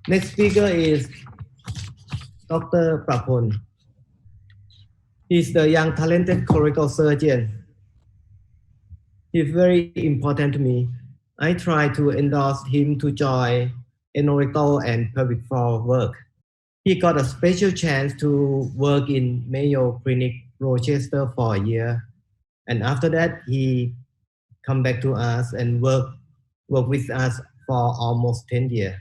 Next speaker is Dr. Prapon. He's the young talented colorectal surgeon. He's very important to me. I try to endorse him to join colorectal and pelvic floor work. He got a special chance to work in Mayo Clinic, Rochester for a year. And after that, he come back to us and work with us for almost 10 years.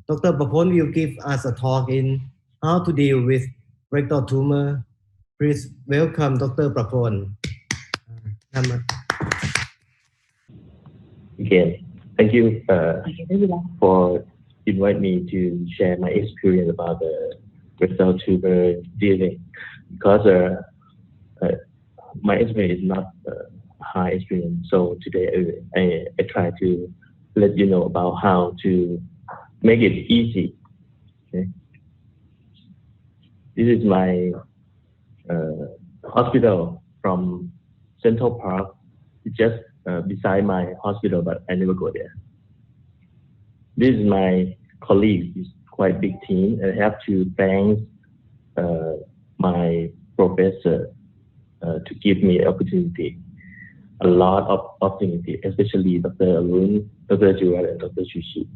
Dr. Prapon will give us a talk in how to deal with rectal tumor. Please welcome Dr. Prapon. Again, thank you for inviting me to share my experience about the rectal tumor dealing, because my experience is not high experience. So today I try to let you know about how to make it easy. Okay. This is my hospital from Central Park, just beside my hospital, but I never go there. This is my colleague. It's quite a big team, and I have to thank my professor to give me opportunity, a lot of opportunity, especially Dr. Arun, Dr. Jirawat, and Dr. Sushi.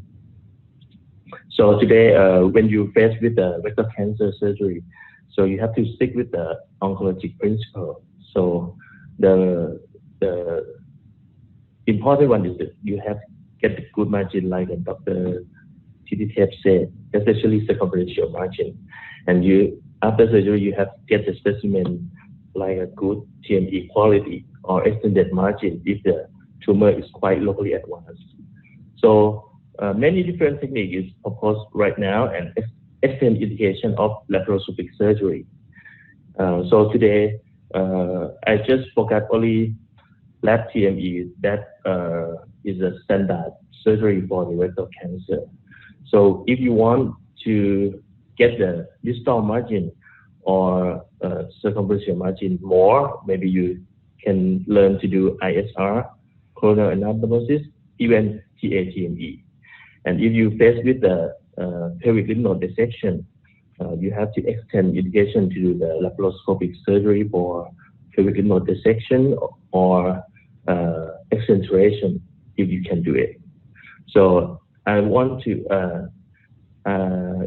So today, when you face with the rectal cancer surgery, so you have to stick with the oncologic principle. So the important one is that you have to get a good margin, like Dr. Tititep said, especially circumferential margin. And you, after surgery, you have to get the specimen like a good TME quality or extended margin if the tumor is quite locally advanced. So many different techniques is proposed right now, and extended indication of laparoscopic surgery. So today, I just forgot only Lap TME, that is a standard surgery for the rectal cancer. So if you want to get the distal margin or circumferential margin more, maybe you can learn to do ISR, coronal anastomosis, even TME. And if you face with the pelvic lymph node dissection, you have to extend indication to do the laparoscopic surgery for pelvic lymph node dissection or accentuation if you can do it. So I want to,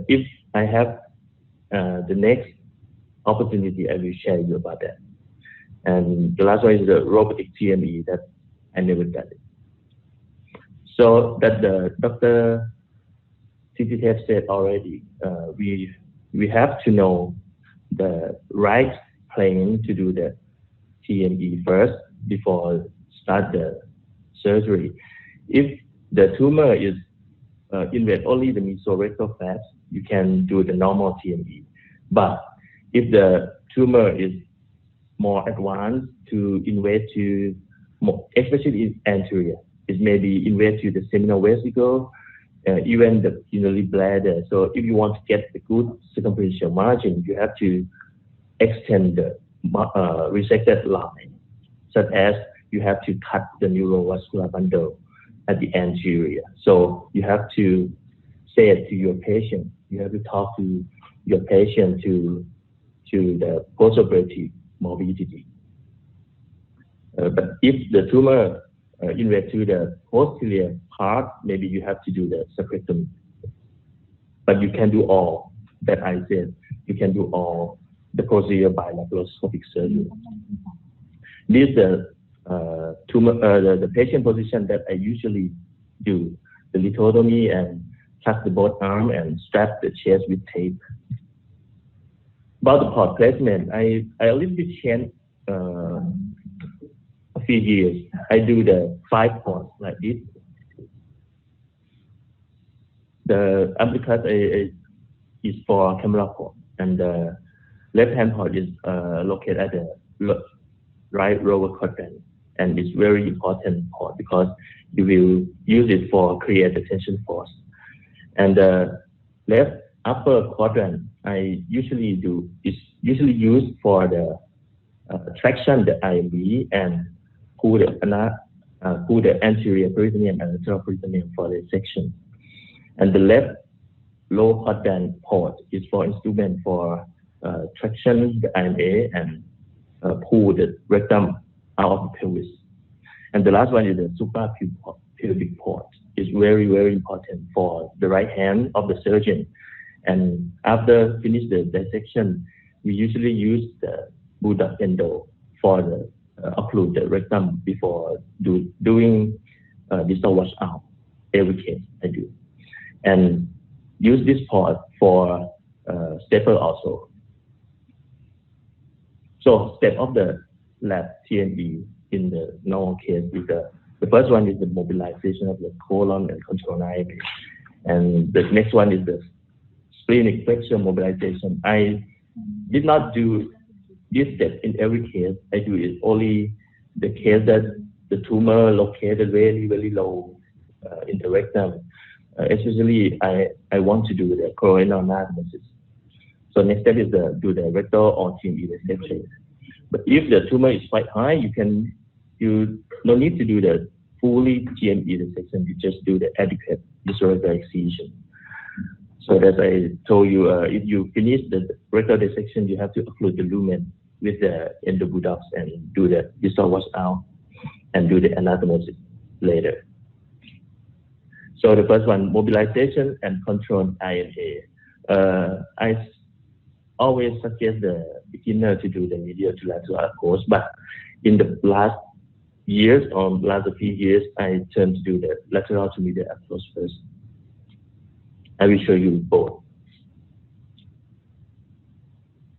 if I have the next opportunity, I will share you about that. And the last one is the robotic TME that I never done it. So that the Dr. Tititep said already, we have to know the right plane to do the TME first before start the surgery. If the tumor is invade only the mesorectal fat, you can do the normal TME. But if the tumor is more advanced to invade to more, especially in anterior, it may be invade to the seminal vesicle, even the urinary bladder. So if you want to get the good circumferential margin, you have to extend the resected line, such as you have to cut the neurovascular bundle at the anterior. So you have to say it to your patient. You have to talk to your patient to the postoperative morbidity. But if the tumor invade to the posterior part, maybe you have to do the sacrectomy. But you can do all that I said. You can do all the procedure by laparoscopic surgery. This is the the patient position that I usually do, the lithotomy and tuck the both arm and strap the chest with tape. About the port placement, I a little bit changed a few years. I do the 5 ports like this. The umbilicus is for camera port, and the left hand port is located at the right lower quadrant, and it's very important port because you will use it for create the tension force. And the left upper quadrant I usually do is usually used for the traction the IMV and pull the anterior peritoneum and lateral peritoneum for the section. And the left low hot band port is for instrument for traction the IMA and pull the rectum out of the pelvis. And the last one is the suprapubic port. It's very, very important for the right hand of the surgeon. And after finish the dissection, we usually use the bulldog endo for the occlude the rectum before doing distal washout. Every case I do, and use this port for staple also. So step of the Lap TME in the normal case is the first one is the mobilization of the colon and control IMA, and the next one is the splenic flexure mobilization. I did not do this step in every case. I do it only the case that the tumor located very, very low in the rectum. Especially, I want to do the Coloanal anastomosis. So next step is do the rectal or TME dissection. But if the tumor is quite high, you no need to do the fully TME dissection. You just do the adequate visceral excision. So as I told you, if you finish the rectal dissection, you have to occlude the lumen with the endobuttocks and do the distal washout and do the anastomosis later. So the first one, mobilization and control IMA. I always suggest the beginner to do the medial to lateral approach, but in the last years or last few years, I turned to do the lateral to medial approach first. I will show you both.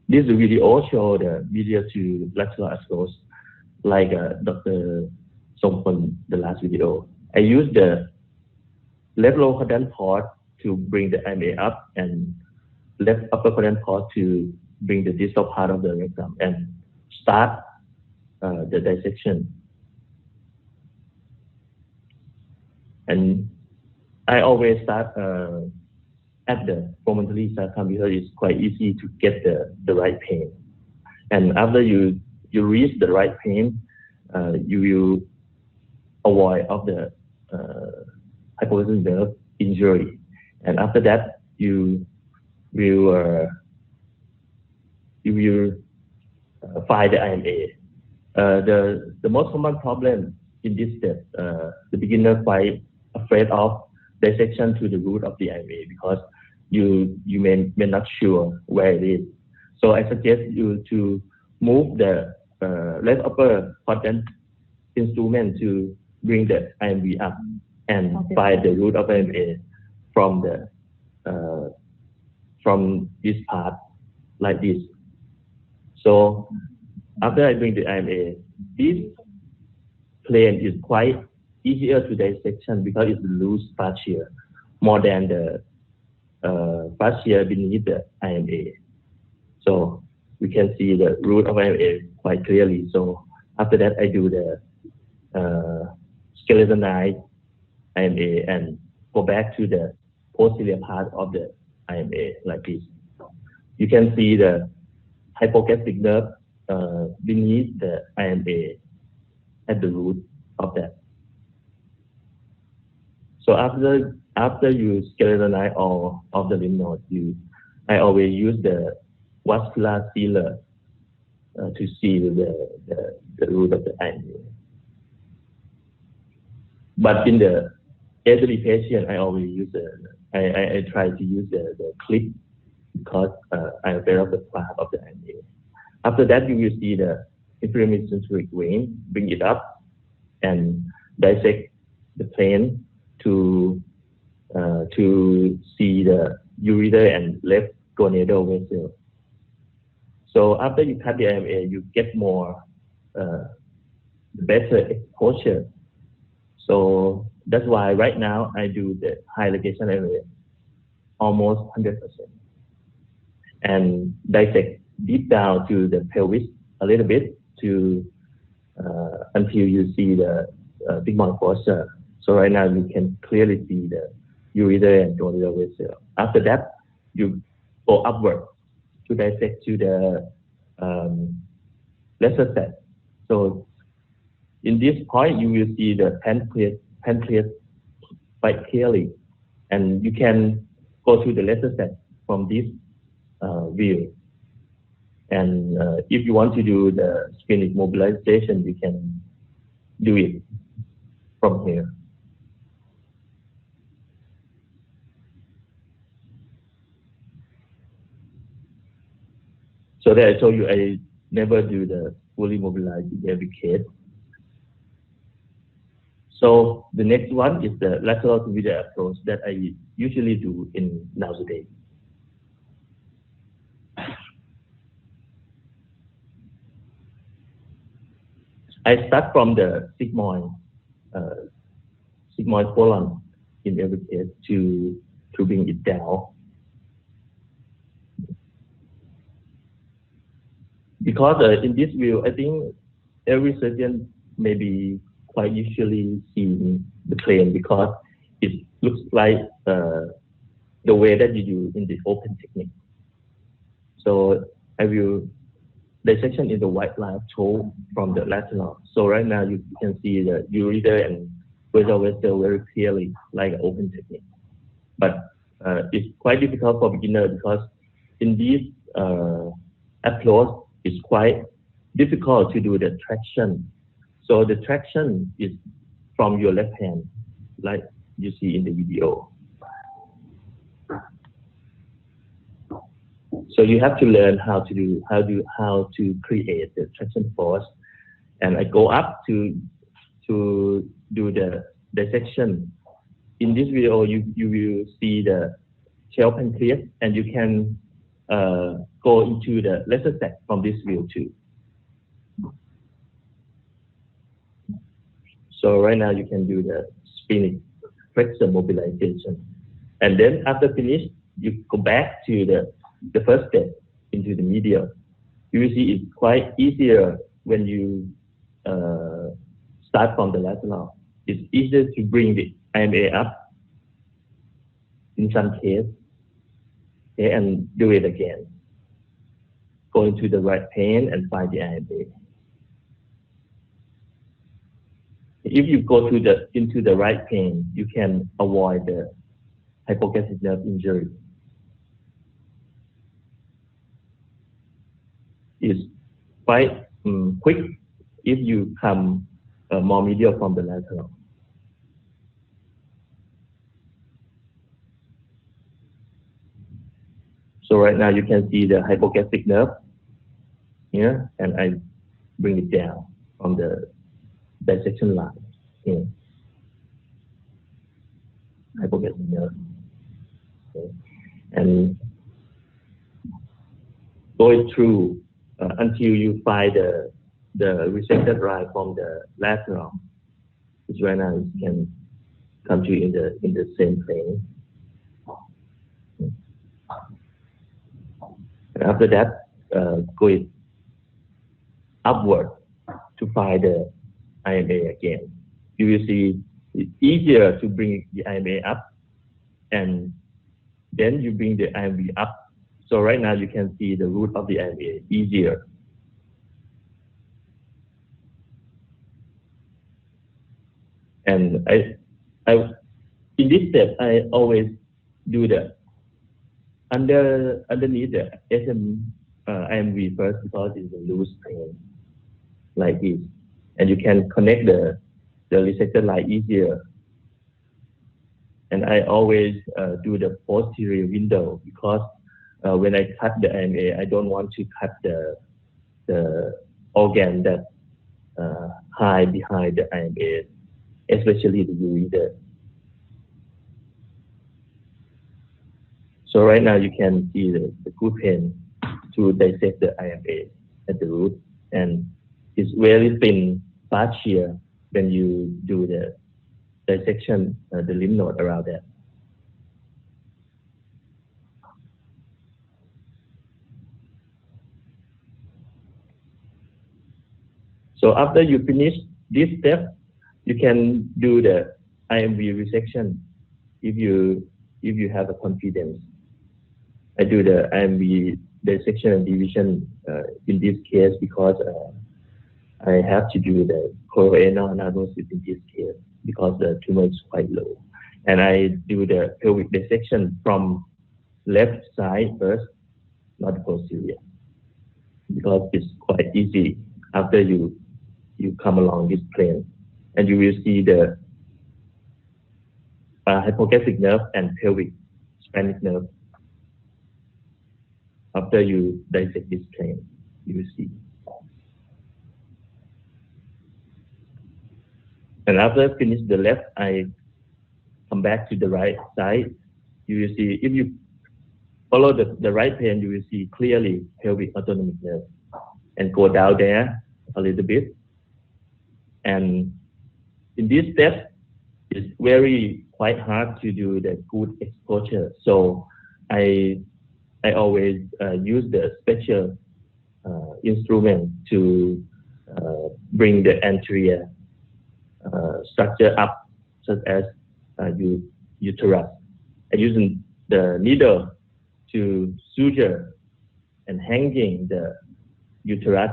This video shows the medial to lateral approach, like Dr. Songpon, the last video. I use the left lower quadrant port to bring the IMA up and left upper quadrant port to bring the distal part of the rectum and start the dissection. And I always start at the promontory sarcum because it's quite easy to get the right pain. And after you reach the right pain, you will avoid of the hypoglossal nerve injury. And after that, you will find the IMA. The most common problem in this step, the beginner quite afraid of dissection to the root of the IMA because you may not sure where it is. So I suggest you to move the left upper quadrant instrument to bring the IMA up and find the root of IMA from this part like this. So after I bring the IMA, this plane is quite easier to dissection because it's loose fascia more than the fascia beneath the IMA. So we can see the root of IMA quite clearly. So after that, I do the skeletonized IMA and go back to the posterior part of the IMA like this. You can see the hypogastric nerve beneath the IMA at the root of that. So after you skeletonize all of the lymph nodes, I always use the vascular sealer to seal the root of the IMA. But in the elderly patient, I always use I try to use the clip because I'm aware of the part of the IMA. After that, you will see the inferior mesenteric vein, bring it up and dissect the plane to see the ureter and left gonadal vessel. So after you cut the IMA, you get more better exposure. So that's why right now I do the high ligation IMA almost 100% and dissect deep down to the pelvis a little bit to until you see the big fossa. So right now you can clearly see the ureter and gonadal vessel. After that, you go upward to dissect to the lesser set. So in this point, you will see the pancreas quite clearly, and you can go to the laser set from this view. And if you want to do the sphenic mobilization, you can do it from here. So that I told you, I never do the fully mobilized in every case. So the next one is the lateral to medial approach that I usually do in nowadays. I start from the sigmoid colon in every case to bring it down. Because in this view, I think every surgeon may be quite usually seeing the plane because it looks like the way that you do in the open technique. So I will dissection in the white line toe from the lateral. So right now you can see the ureter and basal vessel very clearly like an open technique. But it's quite difficult for beginner because in this approach it's quite difficult to do the traction. So the traction is from your left hand, like you see in the video. So you have to learn how to create the traction force, and I go up to do the dissection. In this video, you will see the shell pancreas, and you can go into the laser set from this view too. So right now you can do the sphenic flexor mobilization, and then after finish, you go back to the first step into the medial. You will see it's quite easier when you start from the lateral. It's easier to bring the IMA up in some case, okay, and do it again. Go into the right plane and find the IMA. If you go to into the right plane, you can avoid the hypogastric nerve injury. It's quite quick if you come more medial from the lateral. So right now you can see the hypogastric nerve here, and I bring it down from the dissection line here. Hypogastric nerve. Okay. And go it through until you find the resected line from the lateral, which right now it can come to in the same plane. And after that, go it upward to find the IMA again. You will see it's easier to bring the IMA up, and then you bring the IMA up. So right now you can see the root of the IMA easier. And I in this step I always do the underneath the IMV first because it's a loose plane like this, and you can connect the resected line easier. And I always do the posterior window because when I cut the IMA, I don't want to cut the organ that hide behind the IMA, especially the ureter. So right now you can see the good pain to dissect the IMA at the root, and it's very thin fascia when you do the dissection, the lymph node around that. So after you finish this step, you can do the IMV resection if you have a confidence. I do the IMV dissection and division in this case because I have to do the coloanal analysis in this case because the tumor is quite low. And I do the pelvic dissection from left side first, not posterior, because it's quite easy after you come along this plane, and you will see the hypogastric nerve and pelvic splenic nerve. After you dissect this plane, you will see. And after finish the left, I come back to the right side. You will see, if you follow the right plane, you will see clearly pelvic autonomic nerve, and go down there a little bit. And in this step, it's quite hard to do the good exposure. So I always use the special instrument to bring the anterior structure up, such as uterus. I use the needle to suture and hanging the uterus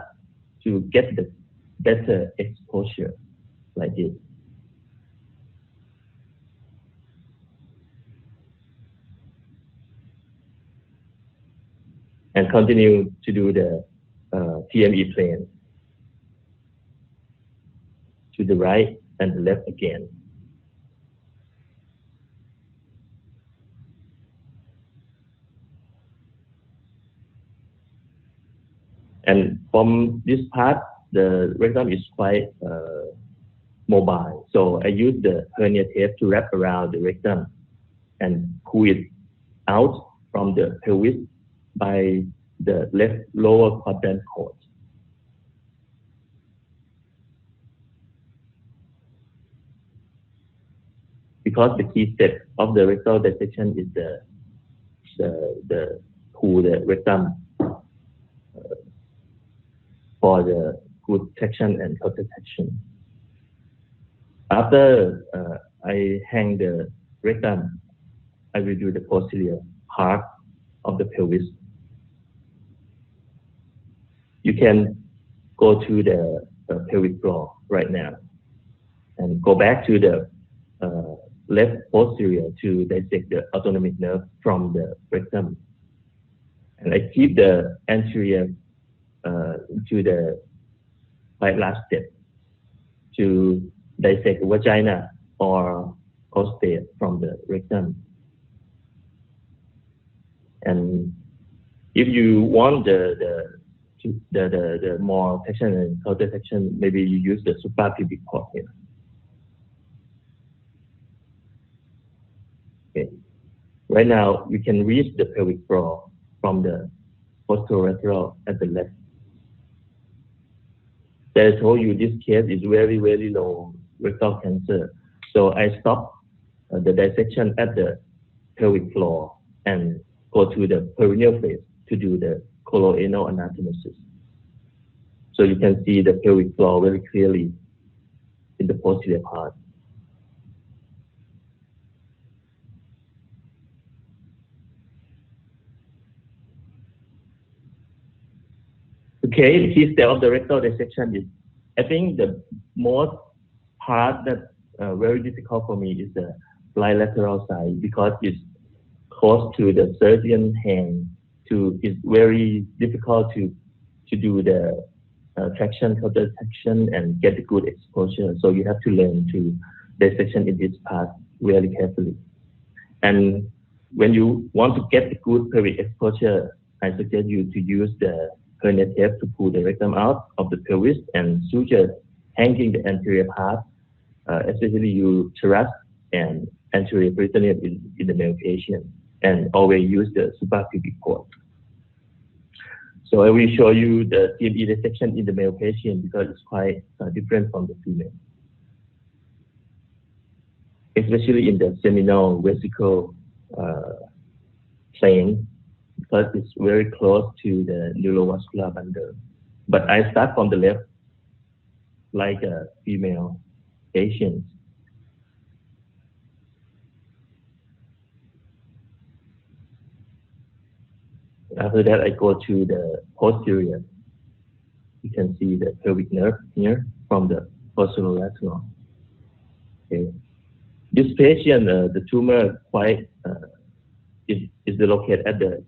to get the better exposure like this. And continue to do the TME plane to the right and the left again. And from this part, the rectum is quite mobile. So I use the hernia tape to wrap around the rectum and pull it out from the pelvis by the left lower quadrant cord. Because the key step of the rectal dissection is the pull the rectum for the good section and protection. After I hang the rectum, I will do the posterior part of the pelvis. You can go to the pelvic floor right now and go back to the left posterior to dissect the autonomic nerve from the rectum. And I keep the anterior to the quite last step to dissect vagina or prostate from the rectum. And if you want the more section and counter section, maybe you use the suprapubic cord here. Okay. Right now, you can reach the pelvic floor from the posterolateral at the left. As I told you, this case is very, very low rectal cancer. So I stop the dissection at the pelvic floor and go to the perineal phase to do the coloanal anastomosis. So you can see the pelvic floor very clearly in the posterior part. Okay, the key step of the rectal dissection is, I think the most part that very difficult for me is the bilateral side, because it's close to the surgeon hand. It's very difficult to do the traction, counter section, and get a good exposure. So you have to learn to dissection in this part very carefully. And when you want to get a good pelvic exposure, I suggest you to use the hernia tape to pull the rectum out of the pelvis and suture hanging the anterior part, especially uterus and anterior peritoneum in the male patient, and always use the suprapubic cord. So I will show you the TME dissection in the male patient because it's quite different from the female, especially in the seminal vesicle plane, because it's very close to the neurovascular bundle. But I start from the left, like a female patient. After that, I go to the posterior. You can see the pelvic nerve here from the posterolateral. Okay. This patient, the tumor quite is located at the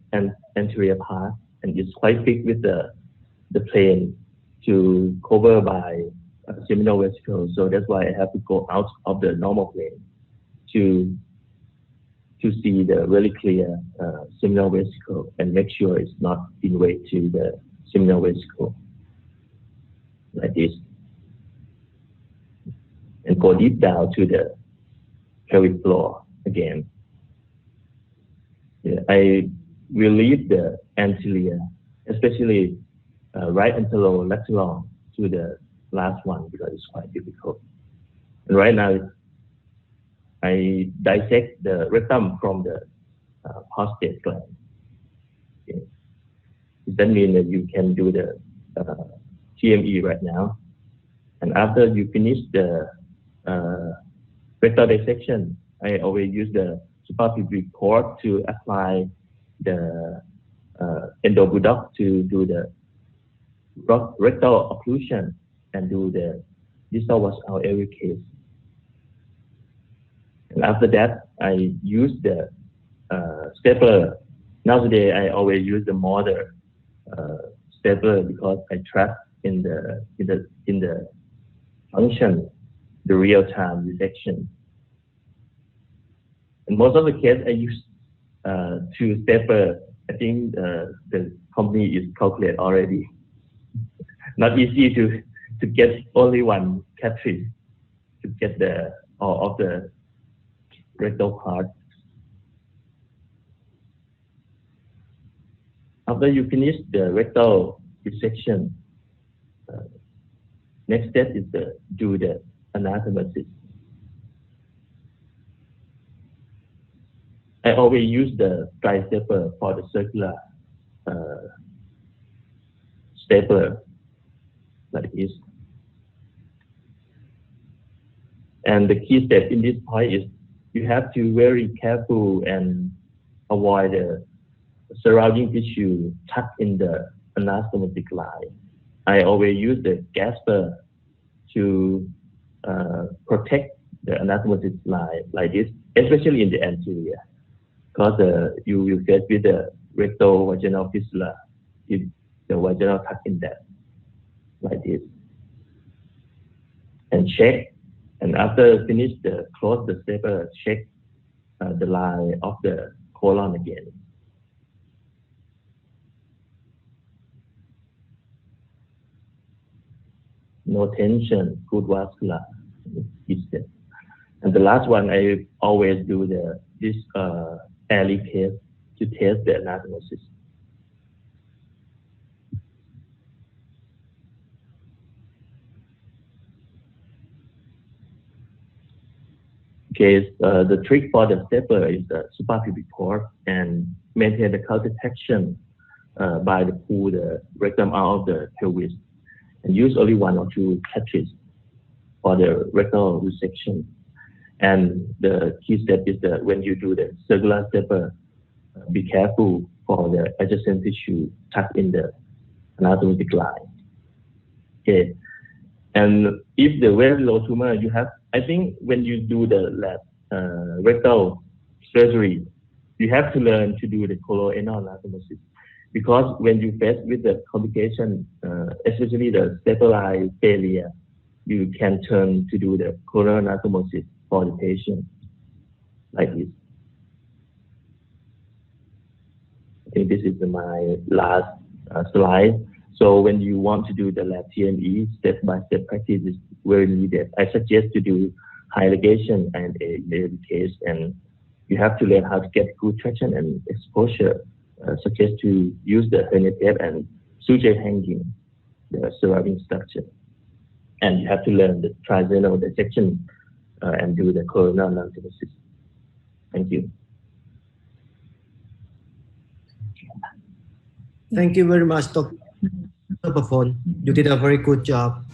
anterior part, and it's quite thick with the plane to cover by seminal vesicle. So that's why I have to go out of the normal plane to see the really clear seminal vesicle and make sure it's not invade to the seminal vesicle like this, and go deep down to the pelvic floor again. Yeah, I will leave the anterior, especially right anterolateral to the last one because it's quite difficult. And right now, I dissect the rectum from the prostate gland. Okay. That means that you can do the TME right now. And after you finish the rectal dissection, I always use the suprapubic cord to apply the endobudok to do the rectal occlusion and do the distal wash out every case. And after that, I use the stapler. Nowadays, I always use the Moderator stapler because I trust in the function, the real-time dissection. And most of the cases I use two stapler. I think the company is calculated already. Not easy to get only one cartridge to get the all of the rectal part. After you finish the rectal dissection, next step is to do the anastomosis. I always use the dry stapler for the circular stapler like this. And the key step in this point is you have to be very careful and avoid the surrounding tissue tucked in the anastomotic line. I always use the gasper to protect the anastomotic line like this, especially in the anterior, because you will get with the rectal vaginal fistula if the vaginal tuck in that like this. And check. And after finish close the stapler, check the line of the colon again. No tension, good vascular. And the last one, I always do this early test to test the anastomosis. Okay, the trick for the stapler is the suprapubic cord and maintain the calcification by pull the rectum out of the pelvis and use only one or two cartridges for the rectal resection. And the key step is that when you do the circular stapler, be careful for the adjacent tissue tucked in the anatomic line. Okay, and if the very low tumor you have, I think when you do the rectal surgery, you have to learn to do the coloanal anastomosis, because when you face with the complication, especially the stabilized failure, you can turn to do the coloanal anastomosis for the patient like this. I think this is my last slide. So when you want to do the Lap TME, step-by-step practice is very needed. I suggest to do high ligation and a case, and you have to learn how to get good traction and exposure. Suggest to use the hernia tape and suture hanging the surrounding structure. And you have to learn the trigeminal dissection and do the coronal anastomosis. Thank you. Thank you very much, Dr. Prapon. You did a very good job.